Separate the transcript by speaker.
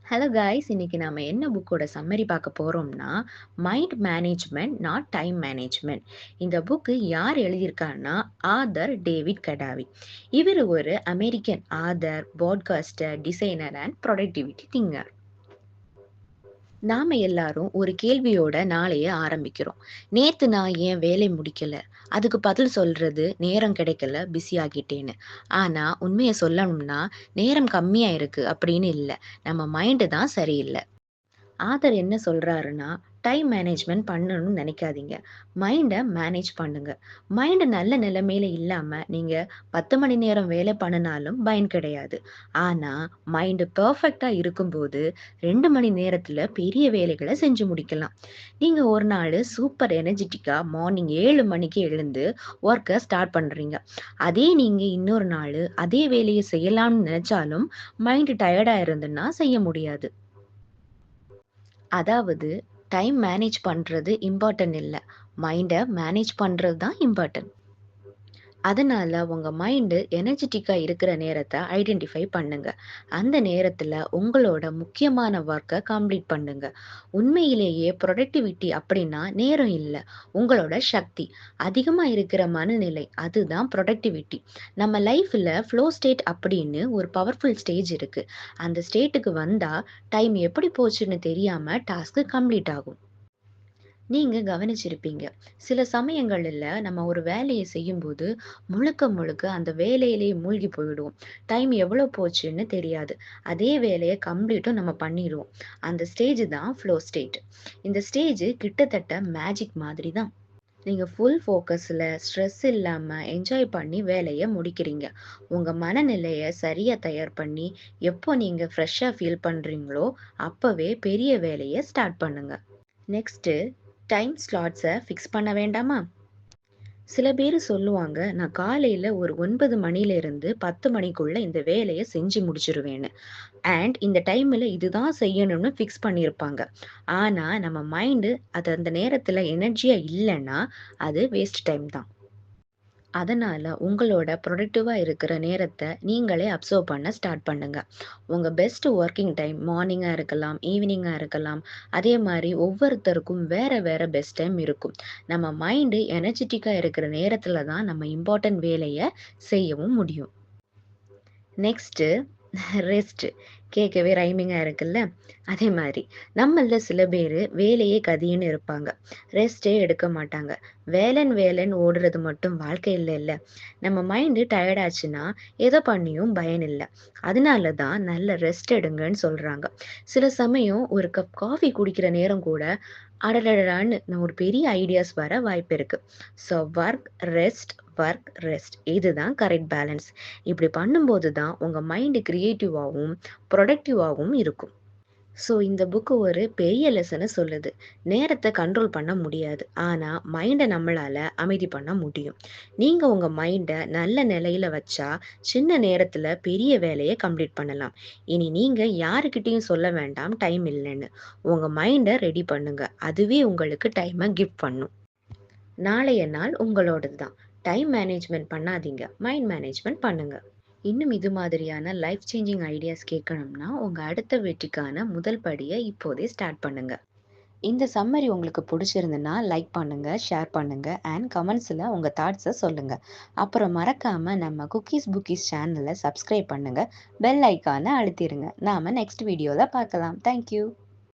Speaker 1: Hello guys, இன்னைக்கு நாம என்ன புக்கோட சம்மரி பார்க்க போறோம்னா, mind management not time management. இந்த புக்கு யார் எழுதியிருக்காருன்னா, ஆதர் டேவிட் கடாவி. இவர் ஒரு American author, podcaster, designer and productivity thinker. நாம எல்லாரும் ஒரு கேள்வியோட நாளைய ஆரம்பிக்கிறோம். நேத்து நான் ஏன் வேலை முடிக்கல? அதுக்கு பதில் சொல்றது நேரம் கிடைக்கல, பிஸி ஆகிட்டேன்னு. ஆனா உண்மைய சொல்லணும்னா, நேரம் கம்மியா இருக்கு அப்படின்னு இல்ல. நம்ம மைண்ட் தான் சரியில்ல. ஆதர் என்ன சொல்றாருன்னா, டைம் மேனேஜ்மெண்ட் பண்ணணும்னு நினைக்காதீங்க. மைண்ட மேனேஜ் பண்ணுங்க. மைண்ட் நல்ல நிலைமையில இல்லாம நீங்க 10 மணி நேரம் வேலை பண்ணுனாலும் பயன் கிடையாது. ஆனா மைண்ட் பெர்ஃபெக்ட்டா இருக்கும்போது 2 மணி நேரத்துல பெரிய வேலைகள செஞ்சு முடிக்கலாம். நீங்க ஒரு நாளு சூப்பர் எனர்ஜெட்டிக்கா மார்னிங் 7 மணிக்கு எழுந்து ஒர்க்க ஸ்டார்ட் பண்றீங்க. அதே நீங்க இன்னொரு நாளு அதே வேலைய செய்யலாம்னு நினைச்சாலும் மைண்ட் டயர்டா இருந்துன்னா செய்ய முடியாது. அதாவது டைம் மேனேஜ் பண்றது இம்பார்ட்டன்ட் இல்ல. மைண்ட மேனேஜ் பண்றது தான் இம்பார்ட்டன்ட். அதனால உங்க மைண்ட் எனர்ஜெட்டிக்கா இருக்கிற நேரத்த ஐடென்டிஃபை பண்ணுங்க. அந்த நேரத்துல உங்களோட முக்கியமான ஒர்க்க கம்ப்ளீட் பண்ணுங்க. உண்மையிலேயே ப்ரொடக்டிவிட்டி அப்படின்னா நேரம் இல்ல. உங்களோட சக்தி. அதிகமா இருக்கிற மனநிலை அதுதான் ப்ரொடக்டிவிட்டி. நம்ம லைஃப்ல ஃப்ளோ ஸ்டேட் அப்படின்னு ஒரு பவர்ஃபுல் ஸ்டேஜ் இருக்கு. அந்த ஸ்டேட்டுக்கு வந்தா டைம் எப்படி போச்சுன்னு தெரியாம டாஸ்க் கம்ப்ளீட் ஆகும். நீங்க கவனிச்சிருப்பீங்க. சில சமயங்கள்ல நம்ம ஒரு வேலைய செய்யும்போது, முழுக்க முழுக்க அந்த வேலையிலேயே மூழ்கி போயிடுவோம். டைம் எவ்வளோ போச்சுன்னு தெரியாது. அதே வேலைய கம்ப்ளீட்டும் நம்ம பண்ணிருவோம். அந்த ஸ்டேஜ் தான் ஃப்ளோ ஸ்டேட். இந்த ஸ்டேஜ் கிட்டத்தட்ட மேஜிக் மாதிரி தான். நீங்க ஃபுல் ஃபோக்கஸ்ல, ஸ்ட்ரெஸ் இல்லாம என்ஜாய் பண்ணி வேலைய முடிக்கிறீங்க. உங்க மனநிலைய சரியா தயார் பண்ணி, எப்போ நீங்க ஃப்ரெஷ்ஷா ஃபீல் பண்றீங்களோ, அப்பவே பெரிய வேலைய ஸ்டார்ட் பண்ணுங்க. நெக்ஸ்ட்டு டைம் ஸ்லாட்ஸ ஃபிக்ஸ் பண்ண வேண்டாமா? சில பேரு சொல்லுவாங்க, நான் காலையில ஒரு 9 மணிலேருந்து 10 மணிக்குள்ள இந்த வேலைய செஞ்சு முடிச்சுருவேன்னு. அண்ட் இந்த டைம்ல இதுதான் செய்யணும்னு ஃபிக்ஸ் பண்ணியிருப்பாங்க. ஆனா, நம்ம மைண்டு அது அந்த நேரத்துல எனர்ஜியா இல்லன்னா, அது வேஸ்ட் டைம் தான். அதனால உங்களோட ப்ரொடக்டிவா இருக்கிற நேரத்த நீங்களே அப்சர்வ் பண்ண ஸ்டார்ட் பண்ணுங்க. உங்க பெஸ்ட் ஒர்க்கிங் டைம் மார்னிங்கா இருக்கலாம், ஈவினிங்கா இருக்கலாம். அதே மாரி ஒவ்வொருத்தருக்கும் வேற வேற பெஸ்ட் டைம் இருக்கும். நம்ம மைண்ட் எனர்ஜெட்டிக்கா இருக்கிற நேரத்துல தான் நம்ம இம்பார்ட்டன்ட் வேலைய செய்யவும் முடியும். Next rest. கேட்கவே ரைமிங்கா இருக்குல்ல. அதே மாரி நம்மள்ல சில பேரு வேலையே கதின்னு இருப்பாங்க. ரெஸ்ட்டே எடுக்க மாட்டாங்க. வேலைன்னு ஓடுறது மட்டும் வாழ்க்கை இல்லல்ல. நம்ம மைண்டு டயர்ட் ஆச்சுன்னா, எத பண்ணியும் பயன் இல்ல. அதனால தான் நல்ல ரெஸ்ட் எடுங்கன்னு சொல்றாங்க. சில சமயம் ஒரு கப் காஃபி குடிக்கிற நேரம் கூட, அடடடடான்னு ஒரு பெரிய ஐடியாஸ் வர வாய்ப்பு இருக்கு. ஸோ ஒர்க், ரெஸ்ட் இதுதான் கரெக்ட் பேலன்ஸ். இப்படி பண்ணும்போது தான் உங்க மைண்ட் கிரியேட்டிவாவும், ப்ரொடக்டிவாவும் இருக்கும். ஸோ இந்த புக்கு ஒரு பெரிய லெசன சொல்லுது. நேரத்த கண்ட்ரோல் பண்ண முடியாது. ஆனா மைண்ட நம்மளால அமைதி பண்ண முடியும். நீங்க உங்க மைண்ட நல்ல நிலையில வச்சா, சின்ன நேரத்துல பெரிய வேலைய கம்ப்ளீட் பண்ணலாம். இனி நீங்க யாருகிட்டயும் சொல்ல வேண்டாம் டைம் இல்லன்னு. உங்க மைண்ட ரெடி பண்ணுங்க. அதுவே உங்களுக்கு டைம கிஃப்ட் பண்ணும். நாளைய நாள் உங்களோடது தான். டைம் மேனேஜ்மெண்ட் பண்ணாதீங்க. மைண்ட் மேனேஜ்மெண்ட் பண்ணுங்க. இன்னும் இது மாதிரியான லைஃப் சேஞ்சிங் ஐடியாஸ் கேட்கணும்னா, உங்க அடுத்த வெற்றிக்கான முதல் படிய இப்போதே ஸ்டார்ட் பண்ணுங்க. இந்த சம்மரி உங்களுக்கு பிடிச்சிருந்துன்னா லைக் பண்ணுங்க, ஷேர் பண்ணுங்க அண்ட் கமெண்ட்ஸ்ல உங்க தாட்ஸ சொல்லுங்க. அப்புறம் மறக்காம நம்ம குக்கீஸ் புக்கீஸ் சேனல சப்ஸ்கிரைப் பண்ணுங்க. பெல் ஐகான அழுத்திருங்க. நாம நெக்ஸ்ட் வீடியோல பார்க்கலாம். Thank you.